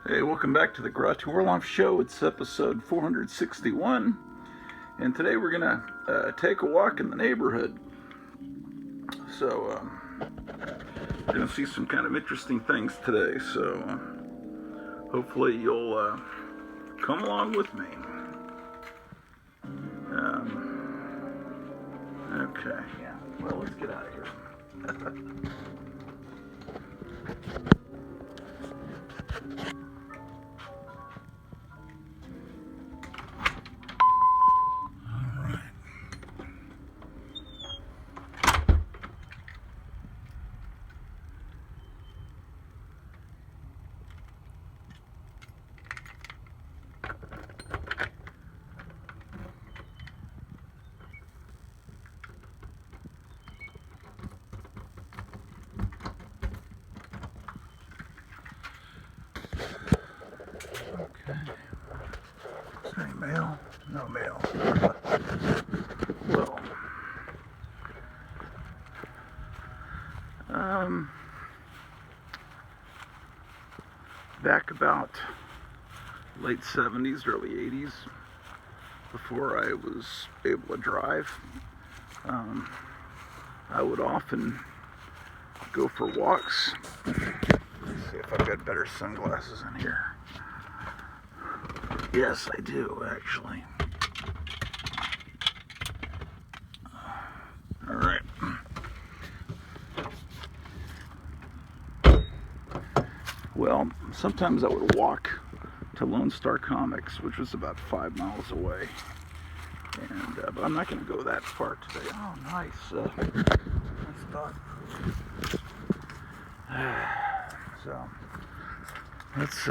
Hey, welcome back to the Grottuville Show. It's episode 461, and today we're gonna take a walk in the neighborhood. So we're gonna see some kind of interesting things today. So hopefully you'll come along with me. Okay, yeah. Well, let's get out of here. Is there any mail? No mail. Well, back about late 70s, early 80s, before I was able to drive, I would often go for walks. Let's see if I've got better sunglasses in here. Yes, I do, actually. All right. Well, sometimes I would walk to Lone Star Comics, which was about 5 miles away. And but I'm not going to go that far today. Oh, nice. Nice dog food. So let's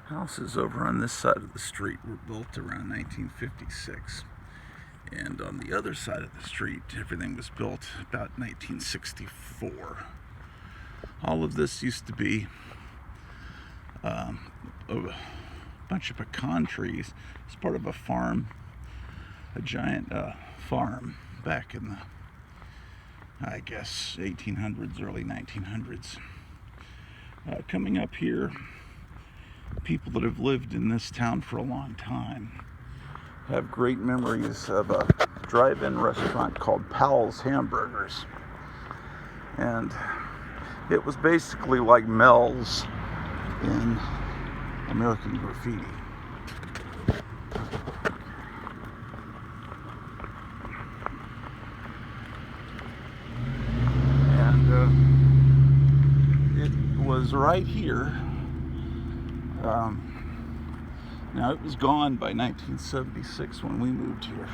houses over on this side of the street were built around 1956, and on the other side of the street everything was built about 1964. All of this used to be a bunch of pecan trees. It's part of a farm, a giant farm back in the, I guess, 1800s, early 1900s. Coming up here, people that have lived in this town for a long time have great memories of a drive-in restaurant called Powell's Hamburgers. And it was basically like Mel's in American Graffiti. And it was right here. Now it was gone by 1976 when we moved here.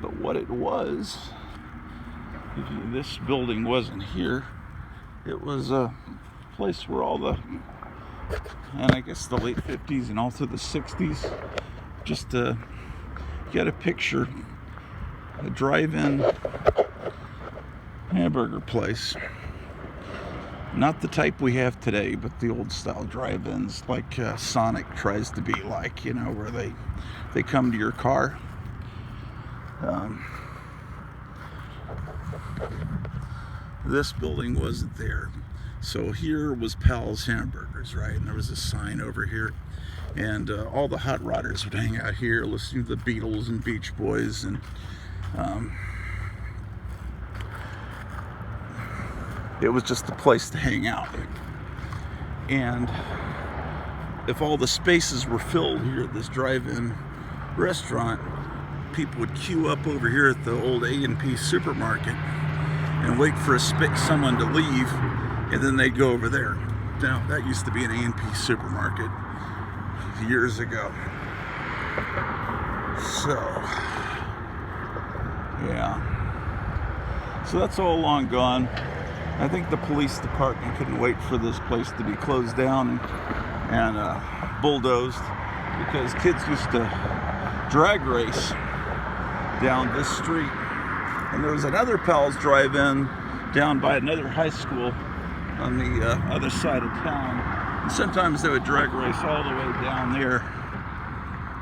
But what it was, this building wasn't here. It was a place where all the, and I guess the late 50s and all through the 60s, just get a picture, a drive-in hamburger place. Not the type we have today, but the old style drive-ins, like Sonic tries to be like, you know, where they come to your car. This building wasn't there. So here was Powell's Hamburgers, right? And there was a sign over here. And all the hot rodders would hang out here listening to the Beatles and Beach Boys. And It was just a place to hang out. And if all the spaces were filled here at this drive-in restaurant, people would queue up over here at the old A&P supermarket and wait for someone to leave, and then they'd go over there. Now, that used to be an A&P supermarket years ago. So, yeah. So that's all long gone. I think the police department couldn't wait for this place to be closed down and bulldozed, because kids used to drag race down this street. And there was another Powell's drive-in down by another high school on the other side of town. And sometimes they would drag race all the way down there,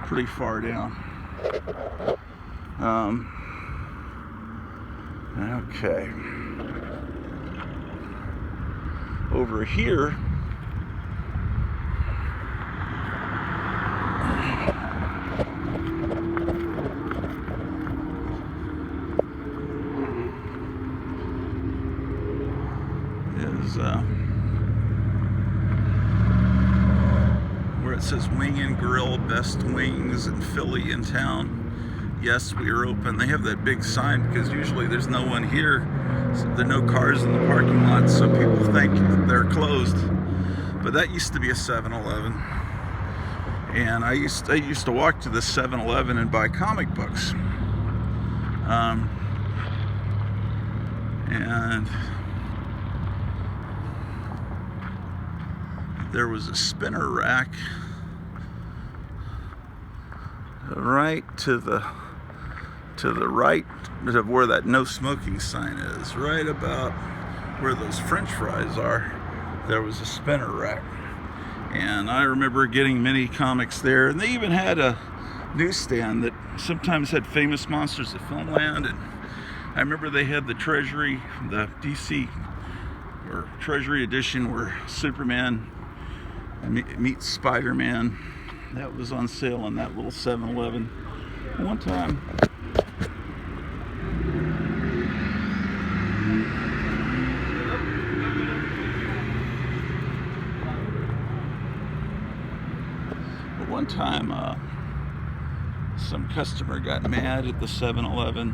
pretty far down. Okay. Over here, is where it says Wing and Grill, best wings in Philly in town. Yes, we are open. They have that big sign because usually there's no one here. So there are no cars in the parking lot, so people think they're closed. But that used to be a 7-Eleven. And I used to walk to the 7-Eleven and buy comic books. And there was a spinner rack right to the right of where that no smoking sign is, right about where those French fries are. There was a spinner rack, and I remember getting many comics there. And they even had a newsstand that sometimes had Famous Monsters of Filmland, and I remember they had the Treasury, the DC or Treasury edition, where Superman meets Spider-Man. That was on sale in that little 7-Eleven one time. One time, some customer got mad at the 7-Eleven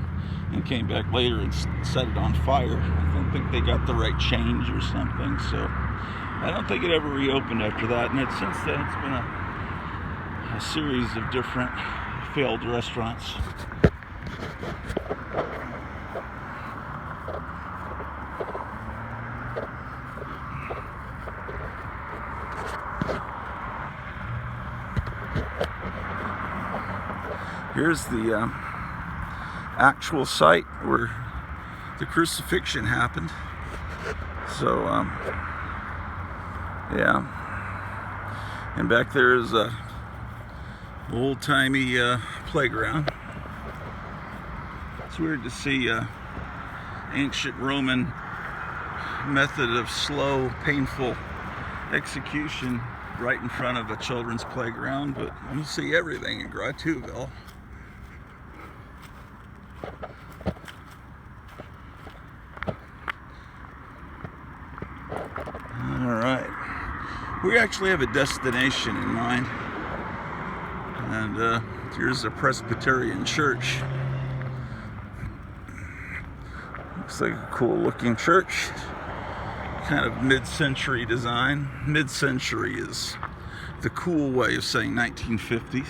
and came back later and set it on fire. I don't think they got the right change or something, so I don't think it ever reopened after that. And since then, it's been a series of different failed restaurants. Here's the actual site where the crucifixion happened. So, yeah. And back there is a old-timey playground. It's weird to see ancient Roman method of slow, painful execution right in front of a children's playground, but you see everything in Grottuville. Alright, we actually have a destination in mind, and here's a Presbyterian Church. Looks like a cool looking church, kind of mid-century design. Mid-century is the cool way of saying 1950s.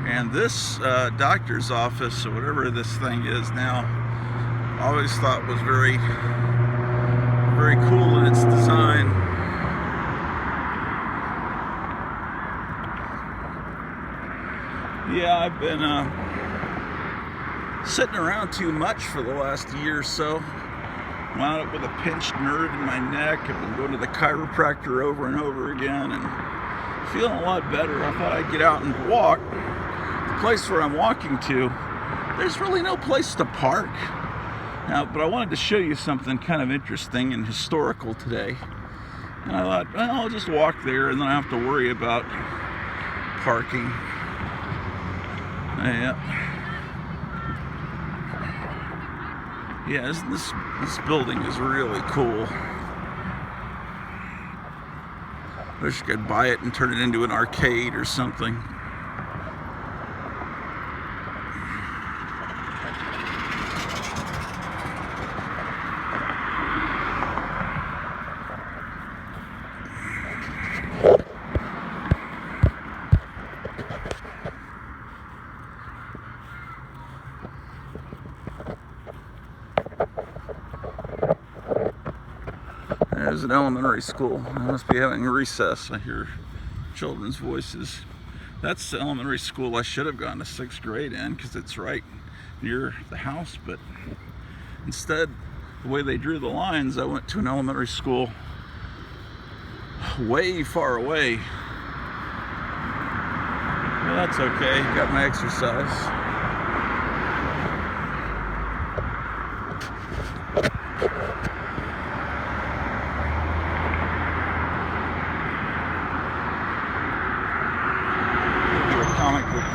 And this doctor's office, or whatever this thing is now, I always thought was very, very cool in its design. Yeah, I've been sitting around too much for the last year or so. Wound up with a pinched nerve in my neck. I've been going to the chiropractor over and over again and feeling a lot better. I thought I'd get out and walk. The place where I'm walking to, there's really no place to park. Now, but I wanted to show you something kind of interesting and historical today. And I thought, well, I'll just walk there and then I have to worry about parking. Yeah. Yeah, this building is really cool. I wish I could buy it and turn it into an arcade or something. There's an elementary school. I must be having recess. I hear children's voices. That's the elementary school I should have gone to 6th grade in, because it's right near the house, but instead, the way they drew the lines, I went to an elementary school way far away. Well, that's okay. Got my exercise.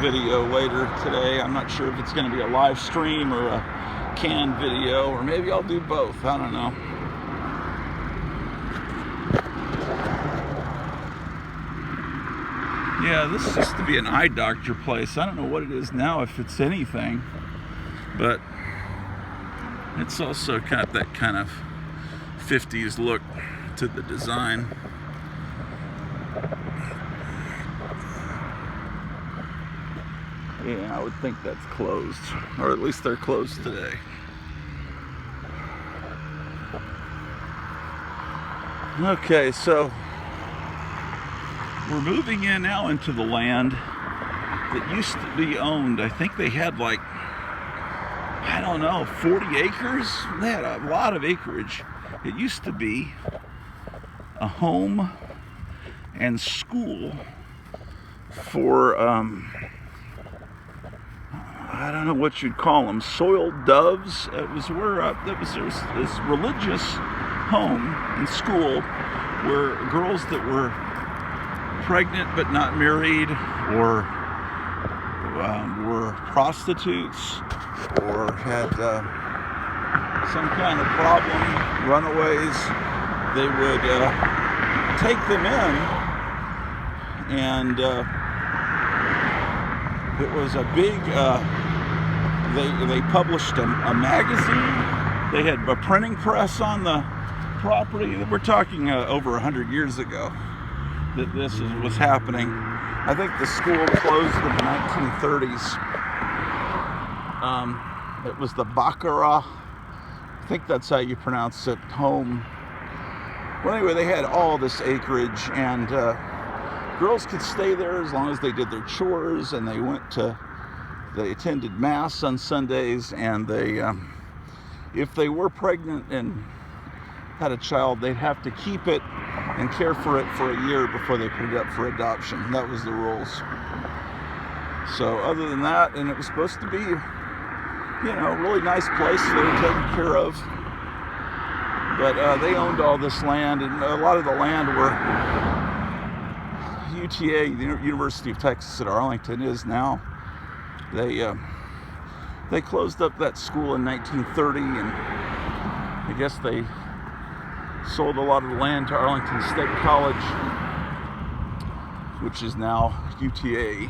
Video later today. I'm not sure if it's going to be a live stream or a canned video, or maybe I'll do both. I don't know. Yeah, this used to be an eye doctor place. I don't know what it is now, if it's anything, but it's also got that kind of 50s look to the design. Yeah, I would think that's closed, or at least they're closed today. Okay, so we're moving in now into the land that used to be owned. I think they had like, I don't know, 40 acres? They had a lot of acreage. It used to be a home and school for, I don't know what you'd call them, soiled doves. It was where there was this religious home and school where girls that were pregnant but not married, or were prostitutes, or had some kind of problem, runaways, they would take them in, and it was a big, they published a magazine. They had a printing press on the property. We're talking over 100 years ago that this was happening. I think the school closed in the 1930s. It was the Baccarat, I think that's how you pronounce it, home. Well, anyway, they had all this acreage, and girls could stay there as long as they did their chores, and they attended mass on Sundays, and they, if they were pregnant and had a child, they'd have to keep it and care for it for a year before they put it up for adoption. That was the rules. So other than that, and it was supposed to be, a really nice place they were taken care of. But they owned all this land, and a lot of the land where UTA, the University of Texas at Arlington, is now. They closed up that school in 1930, and I guess they sold a lot of the land to Arlington State College, which is now UTA.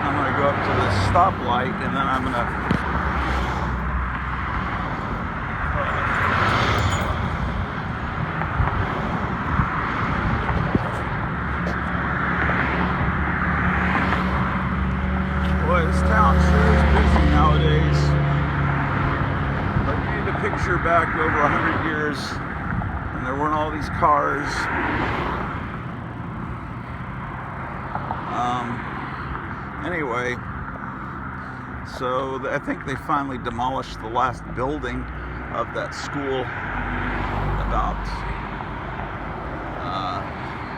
I'm going to go up to this stoplight, and then I'm going to back over 100 years, and there weren't all these cars. Anyway, so I think they finally demolished the last building of that school about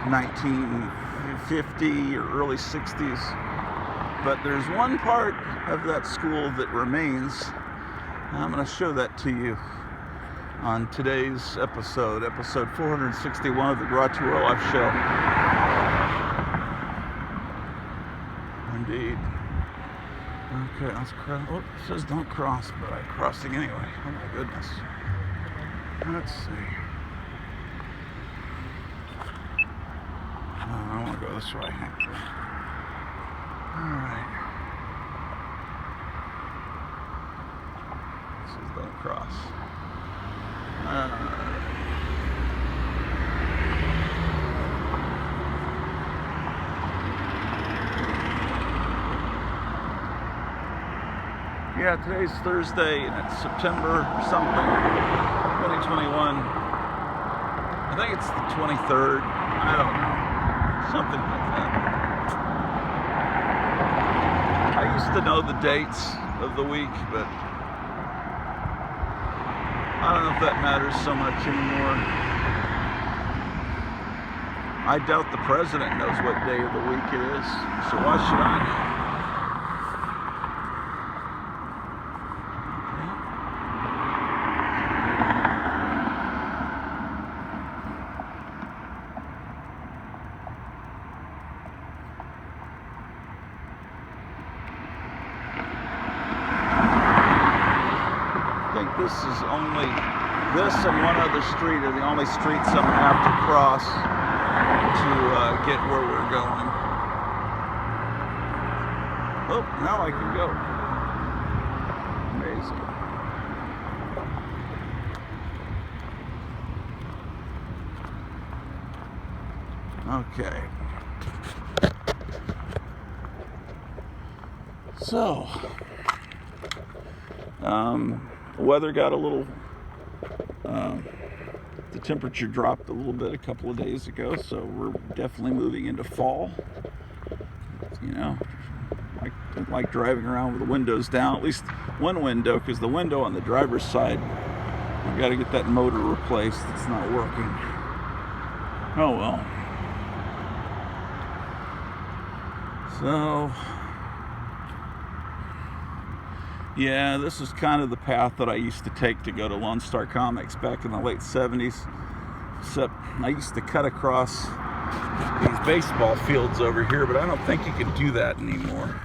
1950 or early 60s. But there's one part of that school that remains. I'm going to show that to you on today's episode 461 of the Grottuville Life Show. Indeed. Okay, let's cross. Oh, it says don't cross, but I'm crossing anyway. Oh my goodness. Let's see. I want to go this way. Alright. This is don't cross. Yeah, today's Thursday and it's September something, 2021. I think it's the 23rd. I don't know. Something like that. I used to know the dates of the week, but I don't know if that matters so much anymore. I doubt the president knows what day of the week it is, so why should I know? This is only, this and one other street are the only streets I'm going to have to cross to get where we're going. Oh, now I can go. Amazing. Okay. So, the weather got a little, the temperature dropped a little bit a couple of days ago, so we're definitely moving into fall. You know, I don't like driving around with the windows down, at least one window, because the window on the driver's side, I've got to get that motor replaced. It's not working. Oh well. So, yeah, this is kind of the path that I used to take to go to Lone Star Comics back in the late 70s. Except I used to cut across these baseball fields over here, but I don't think you can do that anymore.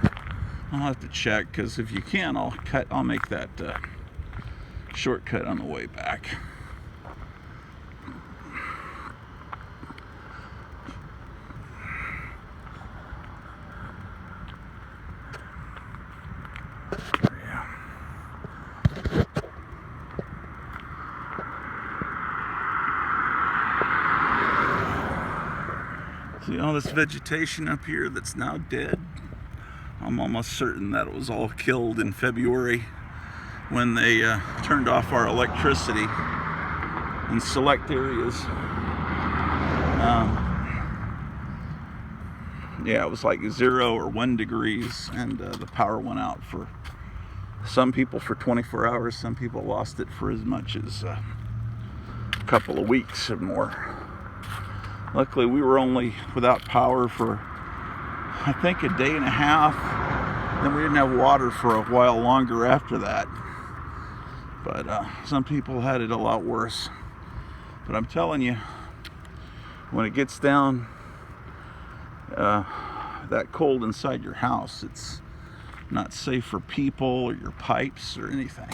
I'll have to check, because if you can, I'll make that shortcut on the way back. See all this vegetation up here that's now dead? I'm almost certain that it was all killed in February when they turned off our electricity in select areas. Yeah, it was like 0 or 1 degrees, and the power went out for some people for 24 hours. Some people lost it for as much as a couple of weeks or more. Luckily, we were only without power for, I think, a day and a half. Then we didn't have water for a while longer after that. But some people had it a lot worse. But I'm telling you, when it gets down that cold inside your house, it's not safe for people or your pipes or anything.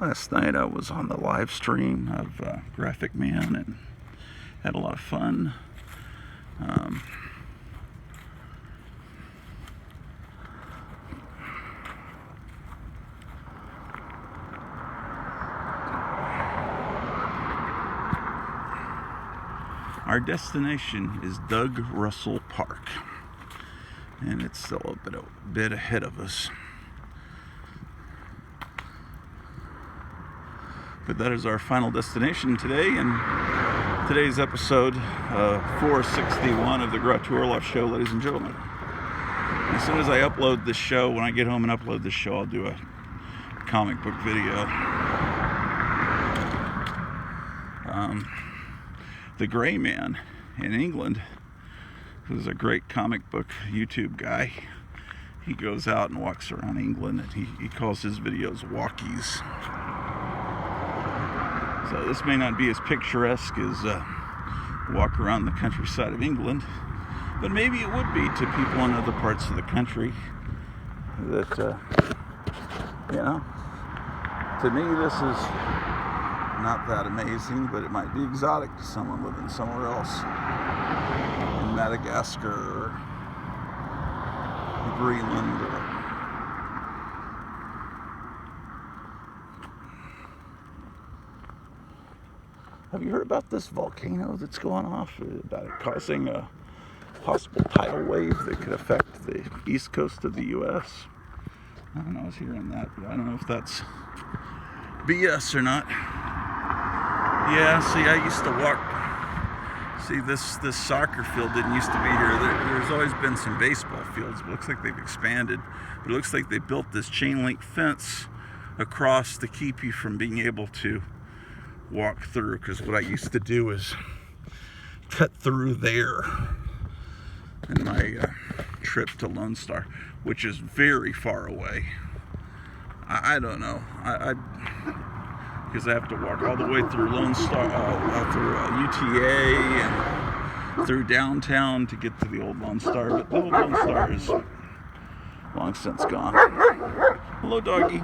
Last night I was on the live stream of Graphic Man and had a lot of fun. Our destination is Doug Russell Park, and it's still a bit ahead of us. But that is our final destination today, and today's episode 461 of the Grottuville show, ladies and gentlemen. As soon as I upload this show, when I get home and upload this show, I'll do a comic book video. The Gray Man in England, who's a great comic book YouTube guy, he goes out and walks around England, and he calls his videos walkies. So this may not be as picturesque as walk around the countryside of England, but maybe it would be to people in other parts of the country that, to me this is not that amazing, but it might be exotic to someone living somewhere else in Madagascar or Greenland. Have you heard about this volcano that's going off, about it causing a possible tidal wave that could affect the east coast of the U.S.? I don't know, I was hearing that, but I don't know if that's BS or not. Yeah, see, I used to walk. See, this soccer field didn't used to be here. There's always been some baseball fields. It looks like they've expanded, but it looks like they built this chain link fence across to keep you from being able to walk through, because what I used to do is cut through there in my trip to Lone Star, which is very far away. I don't know, because I have to walk all the way through Lone Star, through UTA and through downtown to get to the old Lone Star, but the old Lone Star is long since gone. Hello, doggy.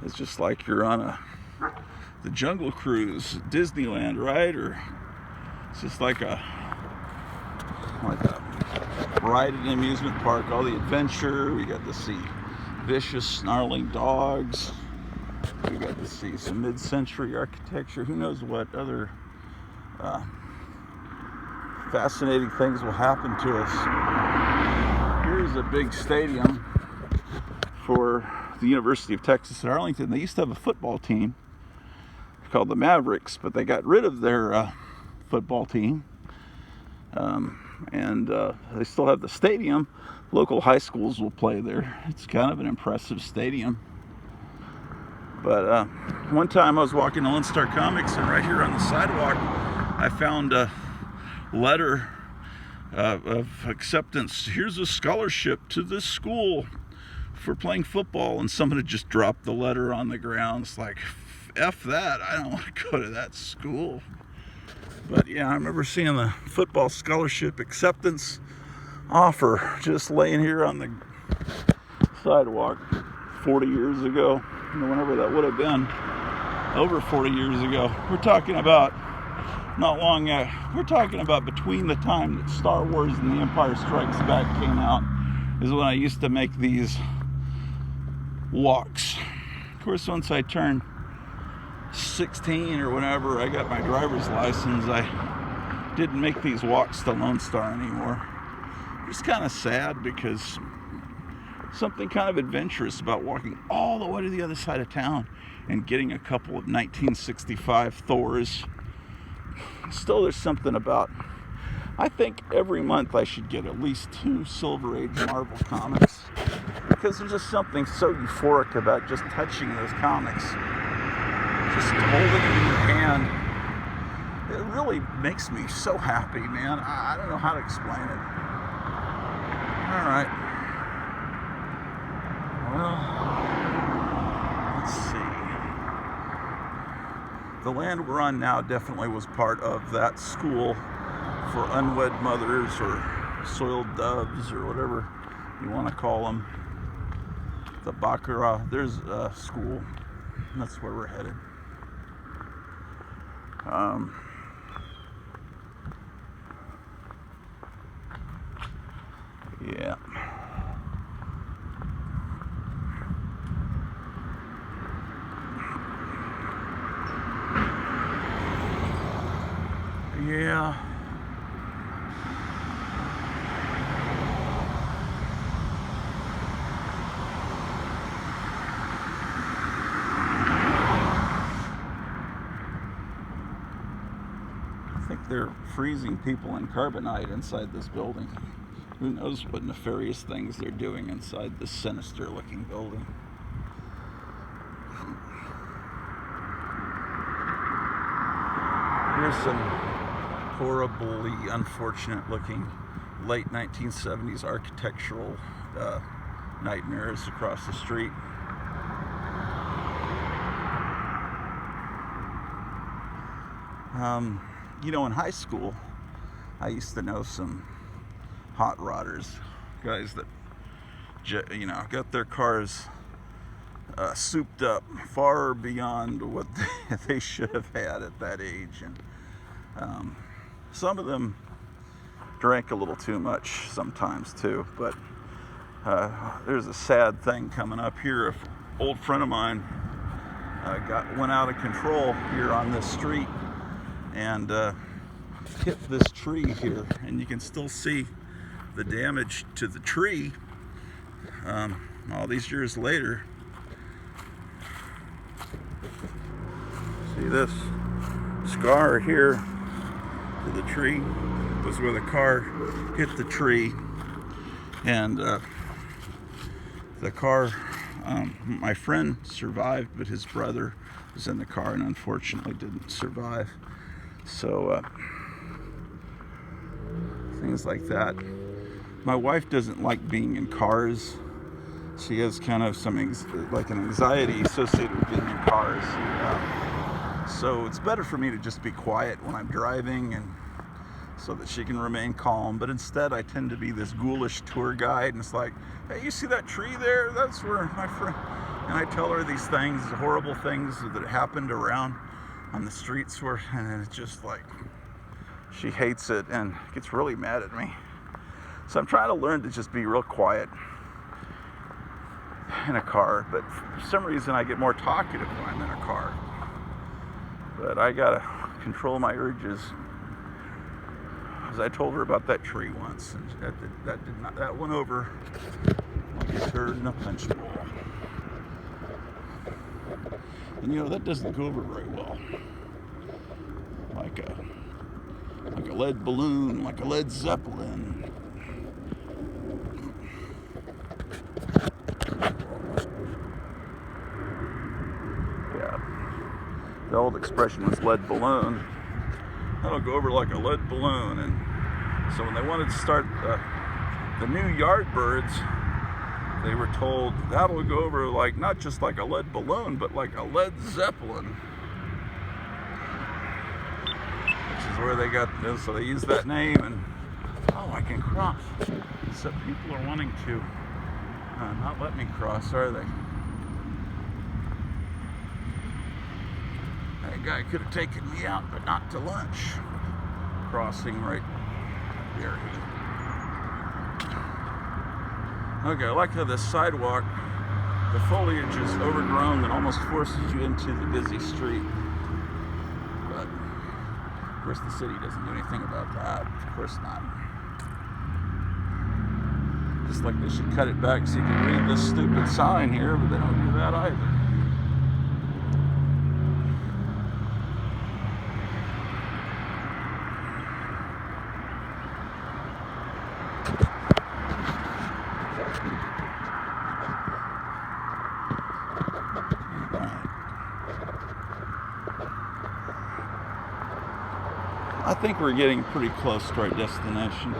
It's just like you're on the Jungle Cruise at Disneyland, right? Or it's just like a ride at an amusement park. All the adventure. We got to see vicious, snarling dogs. We got to see some mid-century architecture. Who knows what other fascinating things will happen to us. Here's a big stadium for the University of Texas at Arlington. They used to have a football team called the Mavericks, but they got rid of their football team, and they still have the stadium. Local high schools will play there. It's kind of an impressive stadium. But one time I was walking to Lone Star Comics, and right here on the sidewalk I found a letter of acceptance. Here's a scholarship to this school for playing football, and someone had just dropped the letter on the ground. It's like, F that, I don't want to go to that school. But yeah, I remember seeing the football scholarship acceptance offer just laying here on the sidewalk 40 years ago, whenever that would have been, over 40 years ago. We're talking about we're talking about between the time that Star Wars and The Empire Strikes Back came out is when I used to make these walks. Of course, once I turned 16 or whenever I got my driver's license, I didn't make these walks to Lone Star anymore. It's kind of sad, because something kind of adventurous about walking all the way to the other side of town and getting a couple of 1965 Thors. Still, there's something about, I think every month I should get at least 2 Silver Age Marvel comics, because there's just something so euphoric about just touching those comics, just holding them in your hand. It really makes me so happy, man. I don't know how to explain it. All right. Well, let's see. The land we're on now definitely was part of that school for unwed mothers, or soiled doves, or whatever you want to call them. The Baccarat. There's a school. That's where we're headed. Yeah. Yeah. they're freezing people in carbonite inside this building. Who knows what nefarious things they're doing inside this sinister-looking building. Here's some horribly unfortunate-looking late 1970s architectural nightmares across the street. In high school, I used to know some hot rodders, guys that, got their cars souped up far beyond what they should have had at that age. And some of them drank a little too much sometimes too, but there's a sad thing coming up here. An old friend of mine went out of control here on this street and hit this tree here, and you can still see the damage to the tree all these years later. See this scar here to the tree was where the car hit the tree, and the car, my friend survived, but his brother was in the car and unfortunately didn't survive. So things like that. My wife doesn't like being in cars. She has kind of an anxiety associated with being in cars. So it's better for me to just be quiet when I'm driving, and so that she can remain calm. But instead, I tend to be this ghoulish tour guide, and it's like, hey, you see that tree there? That's where my friend... And I tell her these things, horrible things that happened around on the streets, and it's just like, she hates it and gets really mad at me. So I'm trying to learn to just be real quiet in a car, but for some reason I get more talkative when I'm in a car. But I gotta control my urges. As I told her about that tree once, and that went over like a turd in a punch bowl. And that doesn't go over very well. Like a lead balloon, like a Led Zeppelin. Yeah. The old expression was lead balloon. That'll go over like a lead balloon. And so when they wanted to start the new Yardbirds, they were told that'll go over like not just like a lead balloon, but like a Led Zeppelin. Which is where they got this, so they used that name, and I can cross. So people are wanting to not let me cross, are they? That guy could have taken me out, but not to lunch. Crossing right there. Okay, I like how this sidewalk, the foliage is overgrown and almost forces you into the busy street. But, of course, the city doesn't do anything about that. Of course not. Just like they should cut it back so you can read this stupid sign here, but they don't do that either. I think we're getting pretty close to our destination.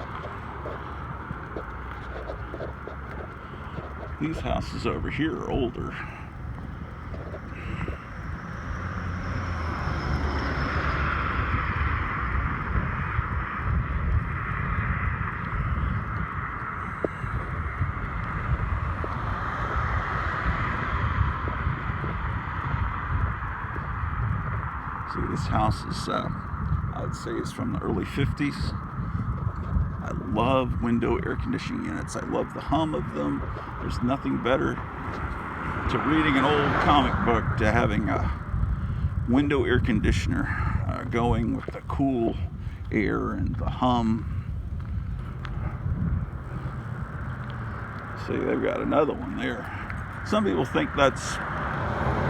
These houses over here are older. See, this house is, I would say, is from the early 50s. I love window air conditioning units. I love the hum of them. There's nothing better to reading an old comic book to having a window air conditioner going with the cool air and the hum. See, they've got another one there. Some people think that's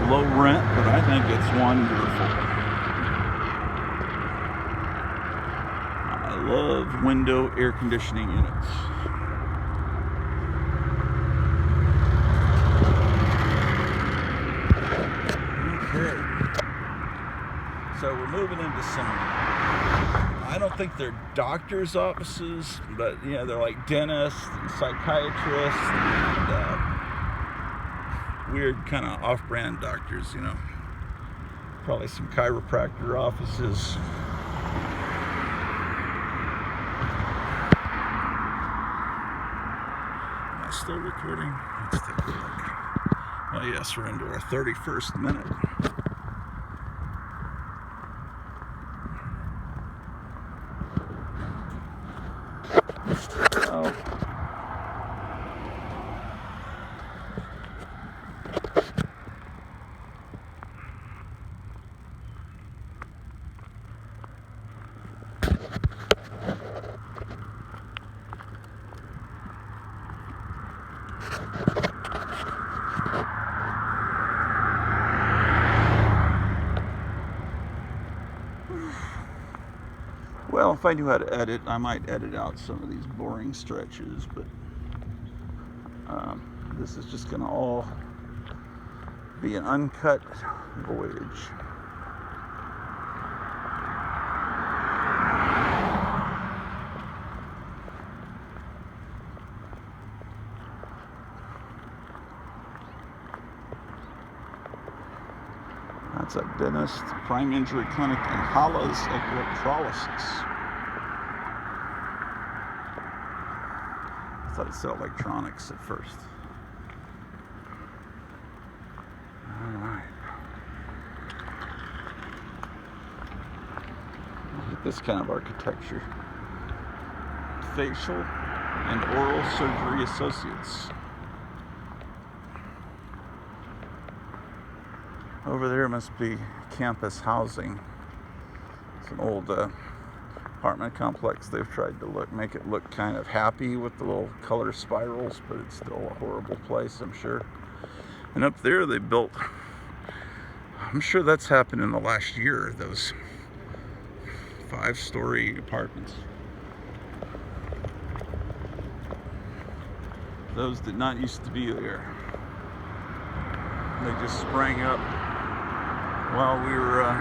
low rent, but I think it's wonderful. love window air conditioning units. Okay. So we're moving into some, I don't think they're doctors' offices, but they're like dentists and psychiatrists and weird kind of off-brand doctors, Probably some chiropractor offices. Am I still recording? Let's take a look. Oh yes, we're into our 31st minute. Oh. Well, if I knew how to edit, I might edit out some of these boring stretches, but this is just going to all be an uncut voyage. That's a dentist, prime injury clinic, and Hala's electrolysis. I thought it said electronics at first. Alright. Look at this kind of architecture. Facial and Oral Surgery Associates. Over there must be campus housing. It's an old apartment complex. They've tried to make it look kind of happy with the little color spirals, but it's still a horrible place, I'm sure. And up there they built, I'm sure that's happened in the last year, those 5-story apartments. Those did not used to be there. They just sprang up while we were all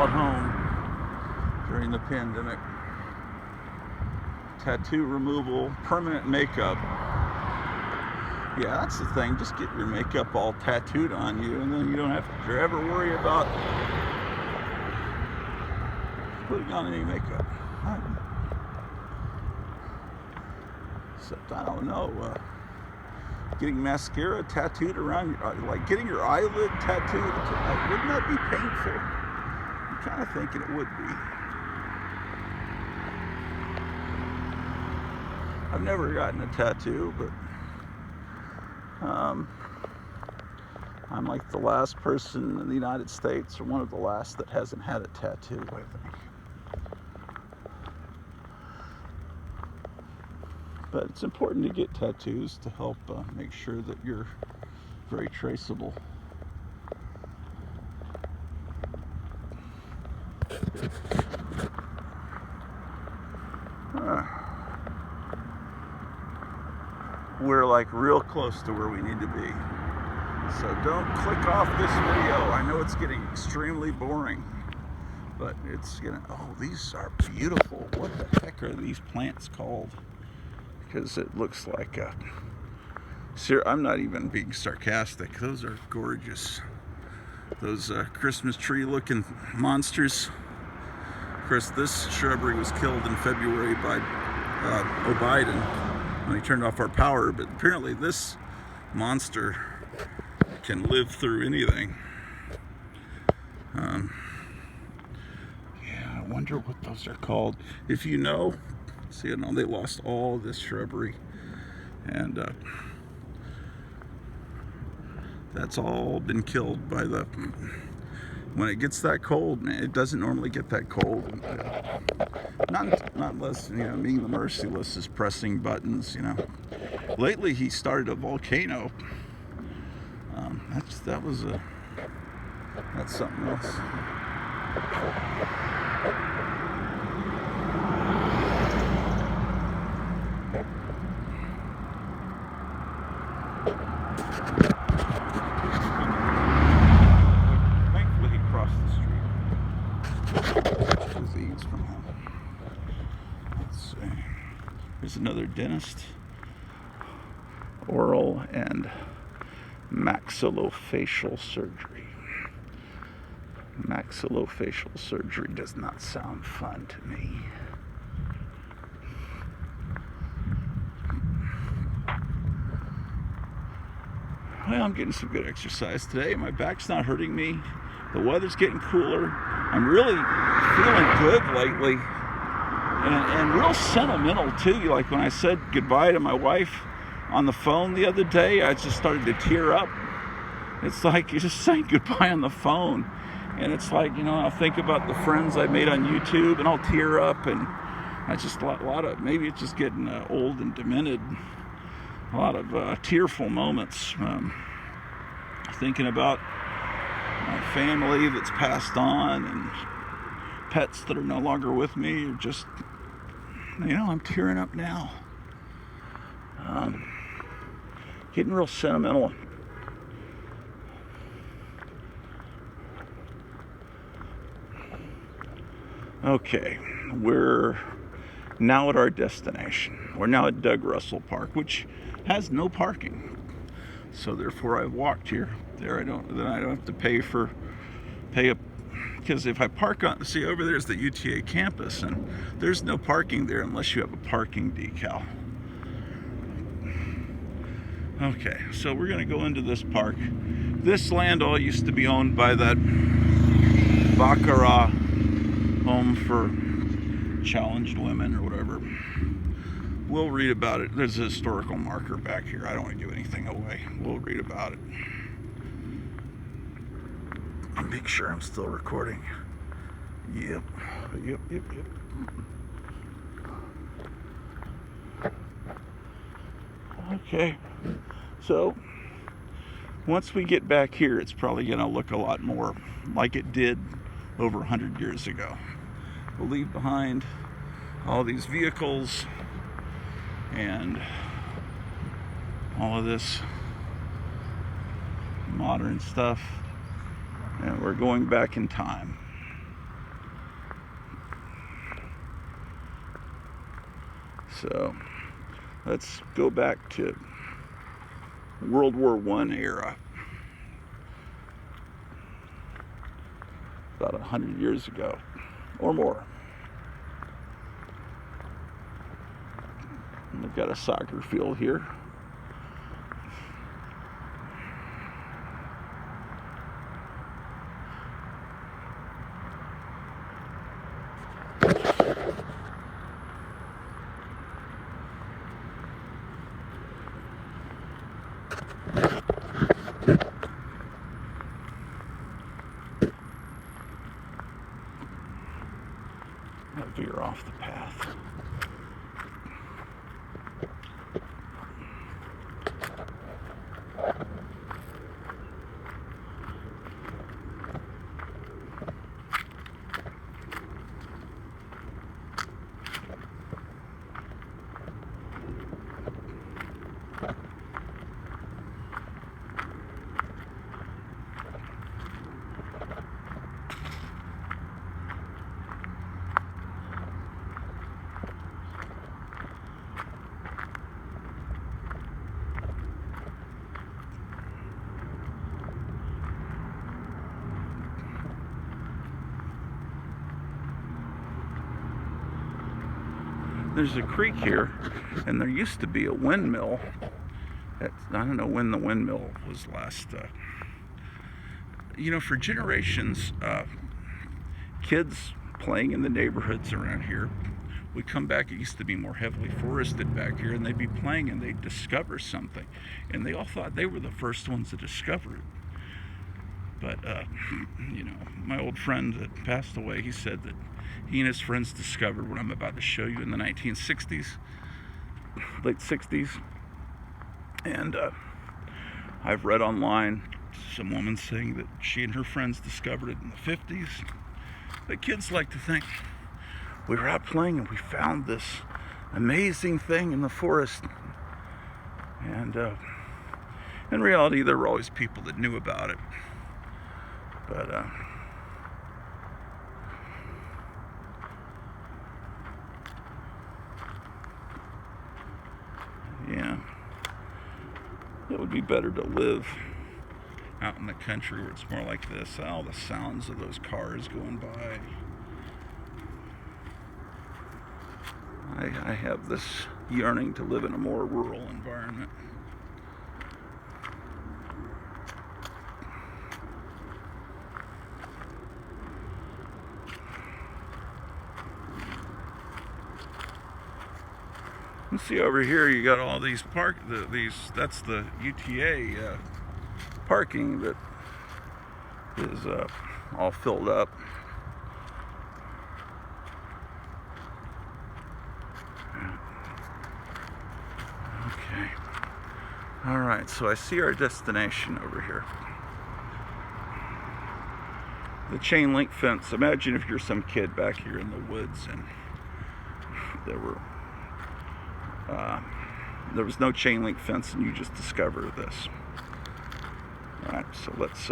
at home during the pandemic. Tattoo removal, permanent makeup. Yeah, that's the thing. Just get your makeup all tattooed on you, and then you don't have to ever worry about putting on any makeup. Except, I don't know, getting mascara tattooed around your, like getting your eyelid tattooed. Wouldn't that be painful? I'm kind of thinking it would be. I've never gotten a tattoo, but I'm like the last person in the United States, or one of the last, that hasn't had a tattoo, I think. But it's important to get tattoos to help make sure that you're very traceable. We're like real close to where we need to be. So don't click off this video. I know it's getting extremely boring, but it's gonna, oh, these are beautiful. What the heck are these plants called? Because it looks like a, I'm not even being sarcastic. Those are gorgeous. Those Christmas tree looking monsters. Of course, this shrubbery was killed in February by Biden when he turned off our power, but apparently this monster can live through anything. Yeah, I wonder what those are called. If you know, see, they lost all this shrubbery, and that's all been killed by the, when it gets that cold, man. It doesn't normally get that cold, and, not unless, me, the merciless, is pressing buttons, Lately he started a volcano. That's something else. Thankfully, he crossed the street. Disease from him. Let's see. Here's another dentist. Oral and maxillofacial surgery. Maxillofacial surgery does not sound fun to me. Well, I'm getting some good exercise today. My back's not hurting me. The weather's getting cooler. I'm really feeling good lately. And real sentimental too. Like when I said goodbye to my wife on the phone the other day, I just started to tear up. It's like you're just saying goodbye on the phone. And it's like, I'll think about the friends I made on YouTube and I'll tear up. And I just a lot of, maybe it's just getting old and demented. A lot of tearful moments. Thinking about my family that's passed on and pets that are no longer with me. Or just, I'm tearing up now. Getting real sentimental. Okay, we're now at our destination. We're now at Doug Russell Park, which has no parking. So therefore, I've walked here. Then I don't have to pay up, because if I park on, see over there's the UTA campus, and there's no parking there unless you have a parking decal. Okay, so we're gonna go into this park. This land all used to be owned by that Baccarat home for challenged women or whatever. We'll read about it. There's a historical marker back here. I don't want to give anything away. We'll read about it. I'll make sure I'm still recording. Yep. Okay. So, once we get back here, it's probably going to look a lot more like it did over 100 years ago. We'll leave behind all these vehicles and all of this modern stuff, and we're going back in time. So let's go back to World War I era, about 100 years ago or more. And we've got a soccer field here. Veer off the path. There's a creek here, and there used to be a windmill. I don't know when the windmill was last. For generations, kids playing in the neighborhoods around here would come back. It used to be more heavily forested back here, and they'd be playing and they'd discover something. And they all thought they were the first ones to discover it. But, my old friend that passed away, he said that he and his friends discovered what I'm about to show you in the 1960s, late 60s. And I've read online some woman saying that she and her friends discovered it in the 50s. But kids like to think, we were out playing and we found this amazing thing in the forest. And In reality, there were always people that knew about it. But, yeah, it would be better to live out in the country where it's more like this. All the sounds of those cars going by. I have this yearning to live in a more rural environment. And see over here, you got all these that's the UTA parking that is all filled up. Okay. All right, so I see our destination over here. The chain link fence. Imagine if you're some kid back here in the woods and there was no chain link fence and you just discover this. All right, so let's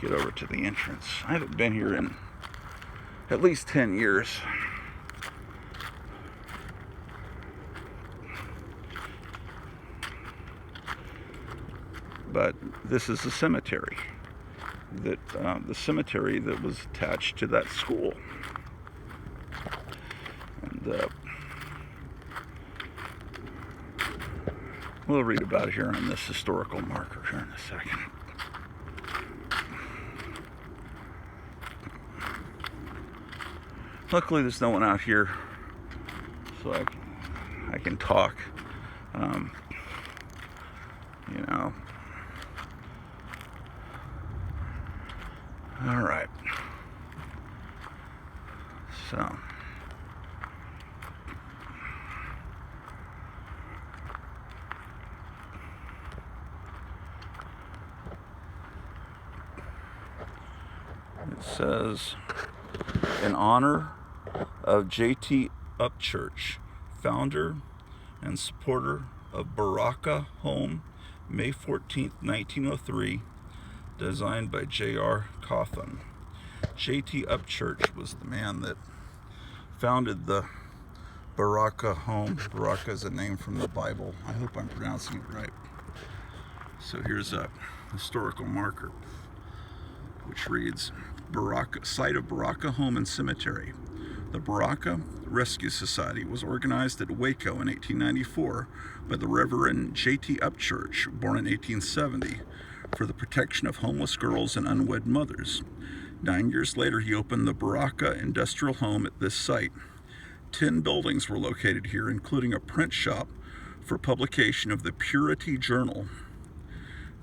get over to the entrance. I haven't been here in at least 10 years. But this is a cemetery the cemetery that was attached to that school. And we'll read about it here on this historical marker here in a second. Luckily, there's no one out here, so I can talk. You know. All right. So. It says, in honor of J.T. Upchurch, founder and supporter of Baraka Home, May 14th, 1903, designed by J.R. Coffin. J.T. Upchurch was the man that founded the Baraka Home. Baraka is a name from the Bible. I hope I'm pronouncing it right. So here's a historical marker, which reads, Baraka, site of Baraka Home and Cemetery. The Baraka Rescue Society was organized at Waco in 1894 by the Reverend J.T. Upchurch, born in 1870, for the protection of homeless girls and unwed mothers. 9 years later, he opened the Baraka Industrial Home at this site. 10 buildings were located here, including a print shop for publication of the Purity Journal.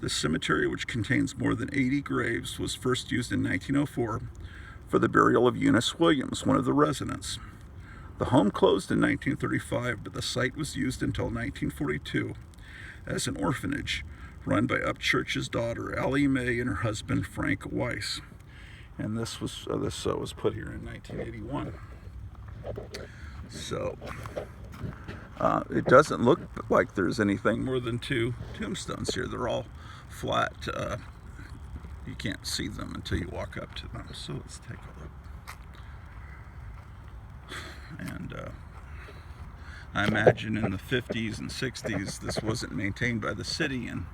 The cemetery, which contains more than 80 graves, was first used in 1904 for the burial of Eunice Williams, one of the residents. The home closed in 1935, but the site was used until 1942 as an orphanage run by Upchurch's daughter, Allie Mae, and her husband, Frank Weiss. And this was put here in 1981. So it doesn't look like there's anything more than 2 tombstones here. They're all flat. You can't see them until you walk up to them. So let's take a look. And I imagine in the 50s and 60s this wasn't maintained by the city, and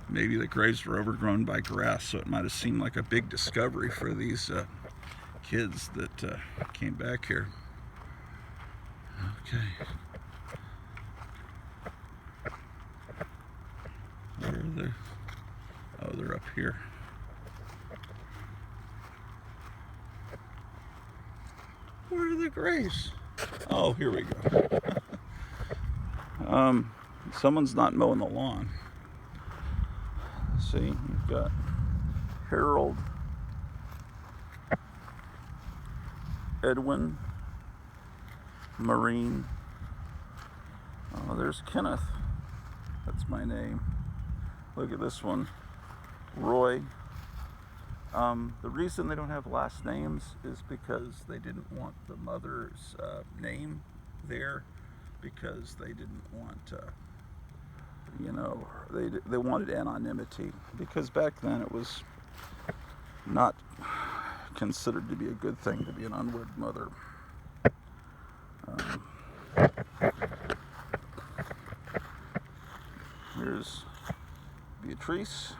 maybe the graves were overgrown by grass, so it might have seemed like a big discovery for these kids that came back here. Okay. Where are they? Oh, they're up here. Where are the graves? Oh, here we go. Someone's not mowing the lawn. See, you've got Harold, Edwin, Marine. Oh, there's Kenneth. That's my name. Look at this one. Roy. The reason they don't have last names is because they didn't want the mother's name there. because they didn't want, they wanted anonymity, because back then it was not considered to be a good thing to be an unwed mother. Here's Beatrice.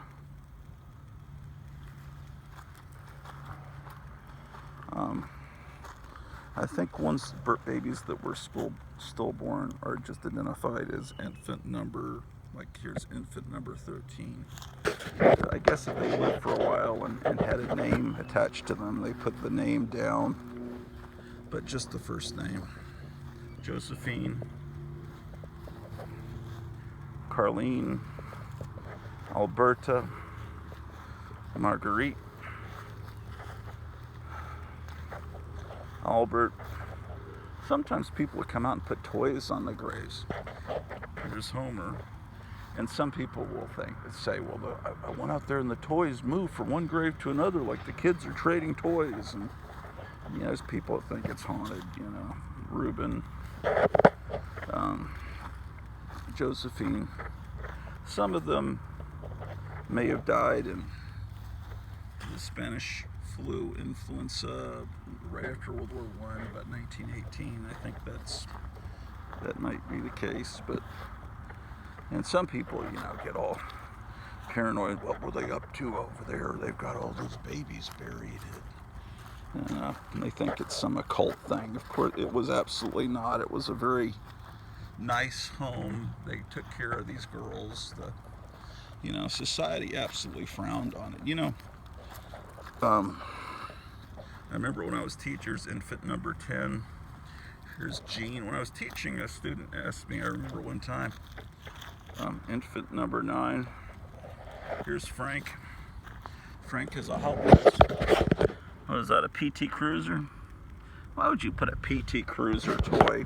I think once babies that were stillborn are just identified as infant number, like here's infant number 13. I guess if they lived for a while and had a name attached to them, they put the name down, but just the first name. Josephine, Carlene, Alberta, Marguerite, Albert. Sometimes people would come out and put toys on the graves. Here's Homer. And some people will say, well, I went out there and the toys moved from one grave to another, like the kids are trading toys. And, there's people that think it's haunted, Reuben, Josephine. Some of them may have died in the Spanish flu influenza right after World War I, about 1918. I think that might be the case, and some people, get all paranoid. What were they up to over there? They've got all those babies buried. And they think it's some occult thing. Of course, it was absolutely not. It was a very nice home. They took care of these girls. Society absolutely frowned on it. I remember when I was teachers, infant number 10. Here's Jean. When I was teaching, a student asked me, I remember one time, infant number 9. Here's Frank. Frank is a Hot Wheels. What is that, a PT Cruiser? Why would you put a PT Cruiser toy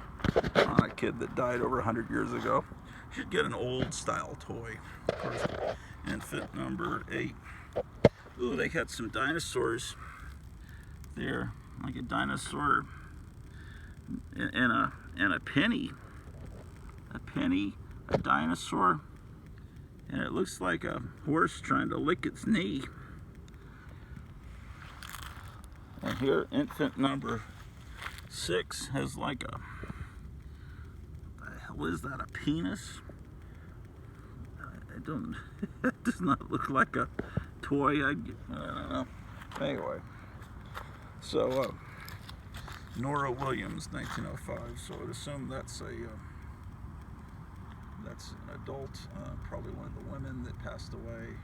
on a kid that died over 100 years ago? You should get an old style toy. Of course, infant number 8. Ooh, they got some dinosaurs there, like a dinosaur and a penny. A penny, a dinosaur, and it looks like a horse trying to lick its knee. And here, infant number 6 has like a, what the hell is that, a penis? It does not look like a toy. I don't know. Anyway, so Nora Williams, 1905. So I would assume that's an adult, probably one of the women that passed away.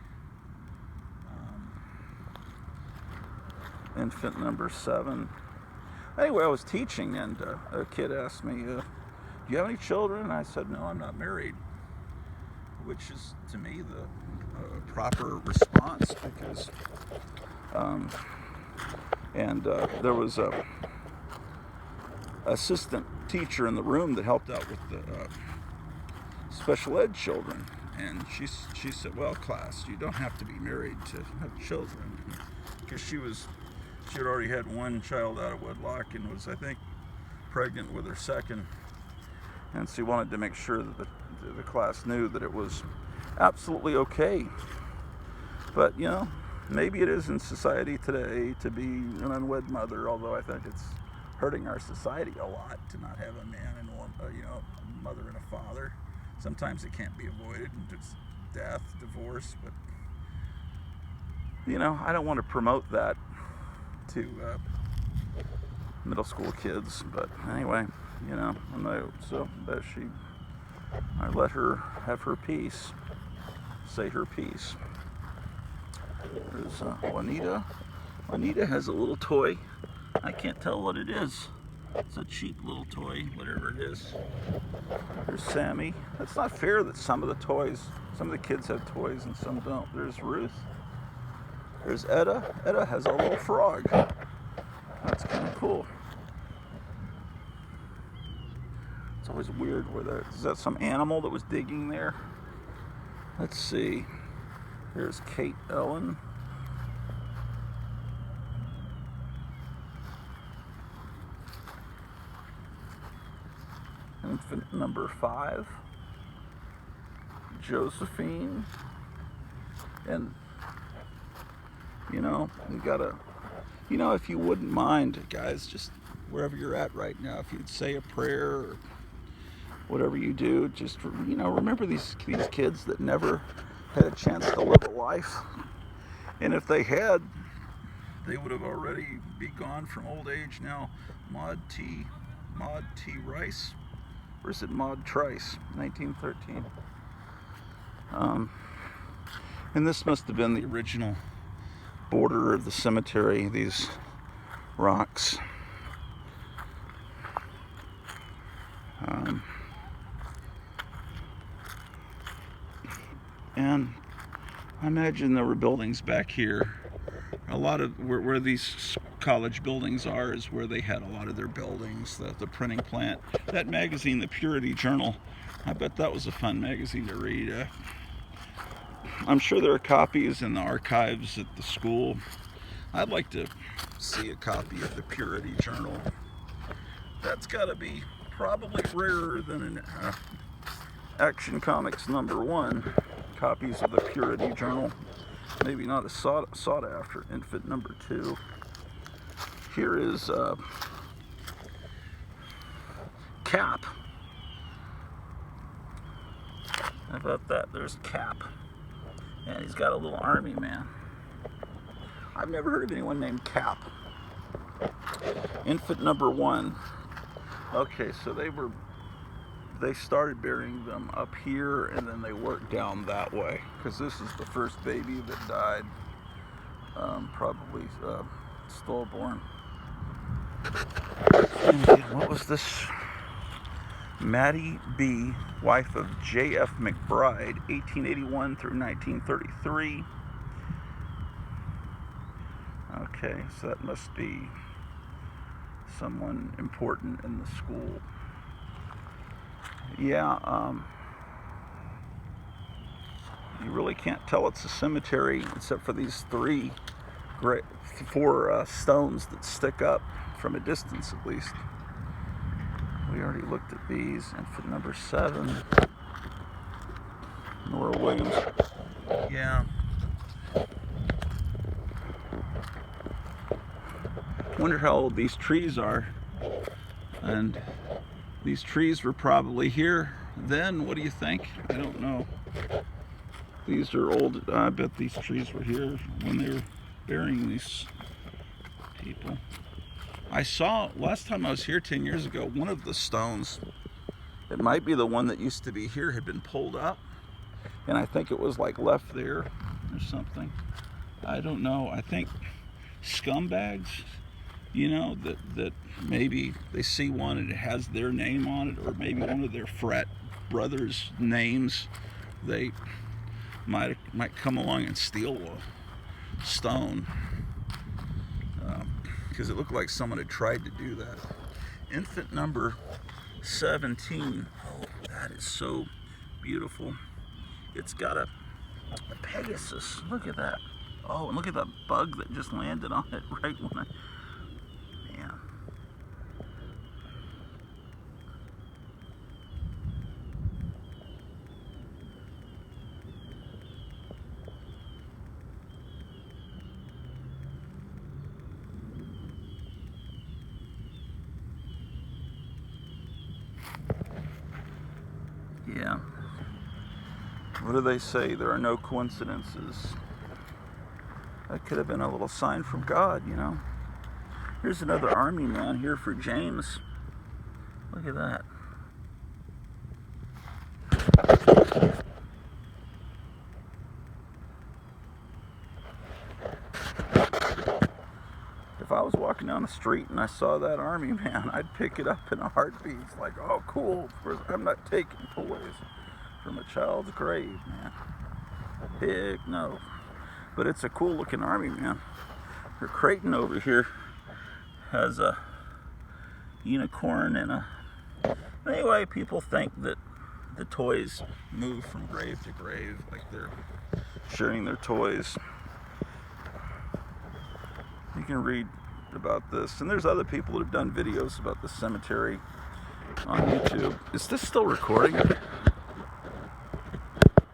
Infant number 7. Anyway, I was teaching, and a kid asked me, "Do you have any children?" And I said, "No, I'm not married," which is to me the proper response, because there was a assistant teacher in the room that helped out with the special ed children, and she said, "Well, class, you don't have to be married to have children," because she had already had one child out of wedlock and was, I think, pregnant with her second, and she wanted to make sure that the class knew that it was absolutely okay. But maybe it is in society today to be an unwed mother, although I think it's hurting our society a lot to not have a man and a mother and a father. Sometimes it can't be avoided, it's death, divorce, but I don't want to promote that to middle school kids. But anyway, so that I let her have her piece, say her piece. There's Juanita. Juanita has a little toy. I can't tell what it is. It's a cheap little toy, whatever it is. There's Sammy. It's not fair that some of the kids have toys and some don't. There's Ruth. There's Etta. Etta has a little frog. That's kind of cool. It's always weird is that some animal that was digging there? Let's see. Here's Kate Ellen. Infant number 5, Josephine. And, you know, you gotta, you know, if you wouldn't mind, guys, just wherever you're at right now, if you'd say a prayer or whatever you do, just, you know, remember these kids that never had a chance to live a life. And if they had, they would have already be gone from old age now. Maud T. Rice, or is it Maud Trice, 1913. And this must have been the original border of the cemetery, these rocks. And I imagine there were buildings back here. A lot of where these college buildings are is where they had a lot of their buildings, the printing plant. That magazine, the Purity Journal, I bet that was a fun magazine to read. I'm sure there are copies in the archives at the school. I'd like to see a copy of the Purity Journal. That's got to be probably rarer than an Action Comics #1. Copies of the Purity Journal. Maybe not as sought after. Infant number 2. Here is Cap. How about that? There's Cap. And he's got a little army man. I've never heard of anyone named Cap. Infant number 1. Okay, so they started burying them up here, and then they worked down that way, because this is the first baby that died, probably stillborn. And again, what was this? Maddie B., wife of J.F. McBride, 1881 through 1933. Okay, so that must be someone important in the school. Yeah, you really can't tell it's a cemetery except for these 4 stones that stick up from a distance at least. We already looked at these. Infant number 7, Nora Williams. Yeah. Wonder how old these trees are. And these trees were probably here then. What do you think? I don't know. These are old. I bet these trees were here when they were burying these people. I saw, last time I was here 10 years ago, one of the stones, it might be the one that used to be here, had been pulled up. And I think it was like left there or something. I don't know. I think scumbags, you know, that maybe they see one and it has their name on it, or maybe one of their frat brothers' names. They might come along and steal a stone, because it looked like someone had tried to do that. Infant number 17. Oh, that is so beautiful. It's got a Pegasus. Look at that. Oh, and look at that bug that just landed on it right when I... Man. Yeah. What do they say? There are no coincidences. That could have been a little sign from God, you know. Here's another army man here for James. Look at that. If I was walking down the street and I saw that army man, I'd pick it up in a heartbeat. It's like, oh, cool. I'm not taking toys from a child's grave, man. Heck no. But it's a cool looking army man. Her Creighton over here has a unicorn and a... Anyway, people think that the toys move from grave to grave, like they're sharing their toys. You can read about this, and there's other people that have done videos about the cemetery. on YouTube. Is this still recording?